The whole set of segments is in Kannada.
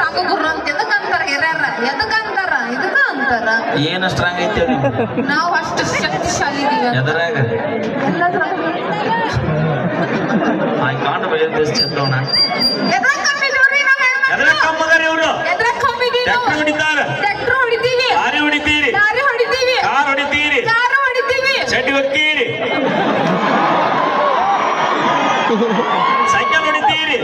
ಸ್ಟ್ರಾಂಗ್ ಗುರು ಅಂತ ಎದಕ್ಕಂತಾರ ಹಿರಿಯರ ಎದಕ್ಕಂತಾರ ಇದಕ್ಕ ಅಂತಾರ ಏನ ಸ್ಟ್ರಾಂಗ್ ಐತೆ ನಾವು ಅಷ್ಟು ಶಕ್ತಿಶಾಲಿ ಇದೀವಿ ಎದರಾಗ ಐ ಕಾಂಟ್ ಬಿಲೀವ್ ದಿಸ್ ಚಂದ್ರಣ್ಣ ಎದ್ರಾಗ ಕಮ್ಮಿ ನೋಡ್ರಿ ನಾವು ಎದರಾಗ ಕಮ್ಮದಾರ ಇವರು ಎದ್ರಾಗ ಕಮ್ಮಿ ಇದೀವಿ ಟ್ರ್ಯಾಕ್ಟರ್ ಹೊಡಿತಾರ ಟ್ರ್ಯಾಕ್ಟರ್ ಹೊಡಿತೀವಿ ಲಾರಿ ಹೊಡಿತೀರಿ ಲಾರಿ ಹೊಡಿತೀವಿ ಕಾರ್ ಹೊಡಿತೀರಿ ಕಾರು ಹೊಡಿತೀವಿ ಚಡ್ಡಿ ಹೊಕ್ಕೀರಿ ಸೈಕಲ್ ಹೊಡಿತೀರಿ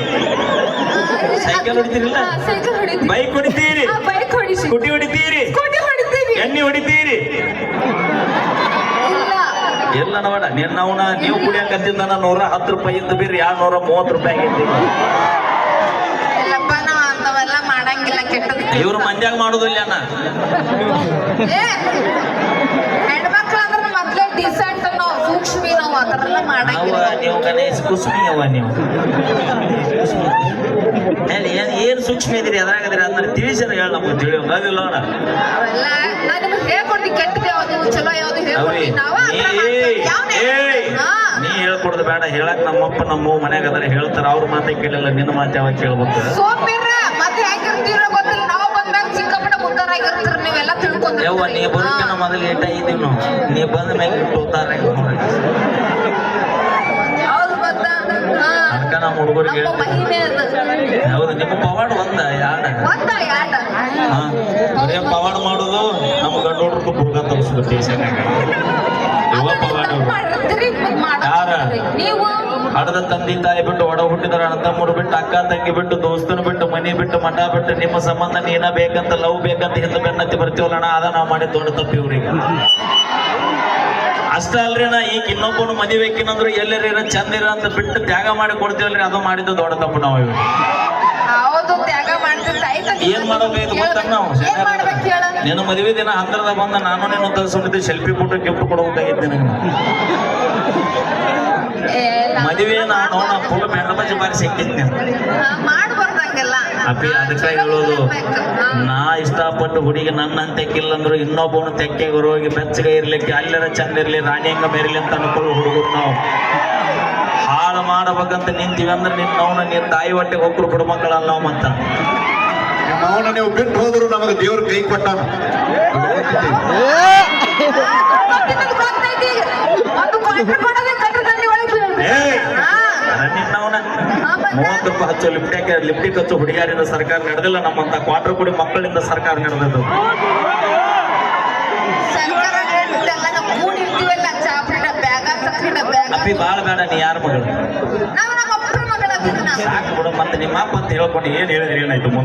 ಸೈಕಲ್ ಹೊಡಿತೀರಿಲ್ಲ ಸೈಕಲ್ ಹೊಡಿತೀವಿ ಬೈಕ್ ಹೊಡಿತೀರಿ ಬೈಕ್ ಹೊಡಿತೀವಿ ಸ್ಕೂಟಿ ಹೊಡಿತೀರಿ ಸ್ಕೂಟಿ ಹೊಡಿತೀವಿ ಎಣ್ಣೆ ಹೊಡಿತೀರಿ ಇಲ್ಲ ಎಲ್ಲ ನೋಡ ನಿನ್ನವನ ನೀವು ಕುಡಿಯಕತ್ತಿದ್ದ 110 ರೂಪಾಯಿಂದ ಬೀರಿ 230 ರೂಪಾಯಿ ಆಗೈತಿ ಇಲ್ಲಪ್ಪ ನಾವು ಅಂತವೆಲ್ಲ ಮಾಡಂಗಿಲ್ಲ ಕೆಟ್ಟದ ಇವ್ರು ಮಂದ್ಯಾಗ ಮಾಡುದಿಲ್ಲ ಅಣ್ಣ ಹೆಣ್ಮಕ್ಳು ಅಂದ್ರೆ ಮೊದ್ಲೇ ಡಿಸೆಂಟ್ ನಾವು ಸೂಕ್ಷ್ಮಿ ನಾವು ಅದರೆಲ್ಲ ಅವ ಮಾಡಂಗಿಲ್ಲ ನೀವು ಗಣೇಶ್ ಕುಸ್ಮಿ ಅವ ನೀವು ಏನ್ ಸೂಕ್ಷ್ಮ ಇದ್ರಿ ಎದ್ರಾಗದ್ರಿ ಅಂದ್ರೆ ತಿಳಿಸರ ಹೇಳ ನಮ್ಗೆ ತಿಳಿಯೋಂಗ ಅದಿಲ್ಲ ಅಣ್ಣ ಅವೆಲ್ಲ ನಾ ನಿಮ್ಗೆ ಹೇಳ್ಕೊಡ್ತೀನಿ ಕೆಟ್ಟದ ಯಾವ್ದು ಚಲೋ ಯಾವ್ದು ಅವ್ರಿ ಹೇಳ್ಕೊಡ್ತೀನಿ ನಾವ ನೀ ಹೇಳ್ಕೊಡ್ದು ಬೇಡ ಹೇಳಕ್ ನಮ್ಮಪ್ಪ ನಮ್ಮ ಮನ್ಯಾಗ ಅದಾರ ಹೇಳ್ತಾರ ಅವ್ರ ಮಾತೇ ಕೇಳಿಲ್ಲ ನಿನ್ನ ಮಾತೆ ಯಾವಾಗ ಕೇಳ್ಬೇಕು ಸೋಂಬಿರ ಮತ್ತೆ ಹೆಂಗಿರ್ತೀರೋ ಗೊತ್ತಿಲ್ಲ ನಾವು ಬಂದಾಗ ಸಿಕ್ಕಾಪಟ್ಟೆ ಮುದ್ದಾರಾಗಿರ್ತೀರ ನೀವೆಲ್ಲ ತಿಳ್ಕೊಂಡ್ರಿ ಯವ್ವ ನೀ ಬರೋಕಿನ ಮೊದಲು ಏಟ ಇದ್ದೀವಿ ನಾವು ನೀ ಬಂದ ಮ್ಯಾಗ ಇಟ್ಟು ಹೋಗ್ತಾರ ಹೌದು ಗೊತ್ತ ಅದಕ್ಕ ನಮ್ಮ ಹುಡುಗರಿಗೆ ನಮ್ಮ ಮಹಿಮೆ ಅದು ಹೌದು ನಿಮ್ಮ ಪವಾಡ ಒಂದ ಯಾಡ ಒಂದ ಯಾಡ ಬರೇ ಪವಾಡ ಮಾಡೋದು ನಮ್ಮ ಗಂಡ ಹುಡುಗರು ಬುರ್ಗ ತರಿಸ್ಬೇಕು ಟೇಷನ್ಯಾಗ ಇವ ಪವಾಡ ಮಾಡಿರ್ತೀರಿ ಯಾರ ನೀವು ಹಡದ ತಂದೆ ತಾಯಿ ಬಿಟ್ಟು ಒಡ ಹುಟ್ಟಿದಾರ ಅಣ್ಣ ತಮ್ಮರು ಬಿಟ್ಟು ಅಕ್ಕ ತಂಗಿ ಬಿಟ್ಟು ದೋಸ್ತನ ಬಿಟ್ಟು ಮನಿ ಬಿಟ್ಟು ಮಠ ಬಿಟ್ಟು ನಿಮ್ಮ ಸಂಬಂಧ ನೀನ ಬೇಕಂತ ಲವ್ ಬೇಕಂತ ಹಿಂದೆ ಬೆನ್ನತ್ತಿ ಬರ್ತೀವಲ್ಲ ಅದ ನಾವು ಮಾಡಿ ದೊಡ್ಡ ತಪ್ಪು ಇವ್ರಿಗೆ ಅಷ್ಟ ಅಲ್ರಿ ನಾ ಈಗ ಇನ್ನೊಬ್ಬನು ಮದುವೆಕ್ಕಿನಂದ್ರು ಎಲ್ಲರ ಚಂದ ಇರ ಅಂತ ಬಿಟ್ಟು ತ್ಯಾಗ ಮಾಡಿ ಕೊಡ್ತೀವಲ್ರಿ ಅದು ಮಾಡಿದ್ದು ದೊಡ್ಡ ತಪ್ಪು ನಾವು ಇವ್ರು ಹೌದು ತ್ಯಾಗ ಮಾಡ್ತಿರ್ತ ಏನ್ ಮಾಡಬೇಕು ಗೊತ್ತ ನಾವು ಏನ್ ಮಾಡ್ಬೇಕು ಹೇಳ ನಿನ್ನ ಮದುವೆ ದಿನ ಹಂತರದ ಬಂದ ನಾನು ನೀನು ತರಿಸ್ಬಿಟ್ಟಿದ್ದೆ ಸೆಲ್ಫಿ ಫೋಟೋ ಗಿಫ್ಟ್ ಕೊಡಬೇಕಾಗಿತ್ತು ನನಗೆ ಮದುವೆ ನಾನು ಫುಲ್ ಮೆಂಡಬಜಿ ಬಾರಿ ಸಿಕ್ಕಿದ್ದೆ ಮಾಡ್ಬಾರ್ದಂಗೆಲ್ಲ ಅಪ್ಪಿ ಅದಕ್ಕೆ ಹೇಳೋದು ನಾ ಇಷ್ಟಪಟ್ಟು ಹುಡುಗಿ ನನ್ನ ತೆಕ್ಕಿಲ್ಲಂದ್ರು ಇನ್ನೊಬ್ಬನು ತೆಕ್ಕೆಗೆ ಹೋಗಿ ಬೆಚ್ಚಗೆ ಇರ್ಲಿಕ್ಕೆ ಅಲ್ಲೆಲ್ಲ ಚಂದ ಇರ್ಲಿ ರಾಣಿ ಹಂಗ ಮೇರ್ಲಿ ಅಂತ ಅನ್ಕೊಳ್ಳೋ ಹುಡುಗರು ನಾವು ಹಾಳು ಮಾಡಬೇಕಂತ ನಿಂತೀವಿ ಅಂದ್ರೆ ನಿನ್ನವನ ನೀನ್ ತಾಯಿ ಹೊಟ್ಟೆಗೆ ಹೋಗ್ರು ಬಿಡ್ಮಕ್ಕಳಲ್ಲ ನಾವು ಮತ್ತ ಅವನ ನೀವು ಬಿಟ್ಟು ಹೋದ್ರು ನಮಗೆ ದೇವ್ರ ಕೈ ಕೊಟ್ಟ ನಿನ್ನವನ 30 ರೂಪಾಯಿ ಹಚ್ಚೋ ಲಿಫ್ಟಿಗೆ ಹಚ್ಚೋ ಹುಡುಗಿಯರಿಂದ ಸರ್ಕಾರ ನಡೆದಿಲ್ಲ ನಮ್ಮಂತ ಕ್ವಾರ್ಟರ್ ಕೊಡಿ ಮಕ್ಕಳಿಂದ ಸರ್ಕಾರ ನಡೆದದ್ದು ಅಪ್ಪಿ ಬಾಳ ಬೇಡ ನೀ ಯಾರ ಮಗಳು ಸಾಕು ಬಿಡು ಮತ್ತೆ ನಿಮ್ಮ ಅಪ್ಪ ಅಂತ ಹೇಳ್ಕೊಂಡು ಏನ್ ಹೇಳಿದ್ರಿ ಏನಾಯ್ತು ಮುಂದೆ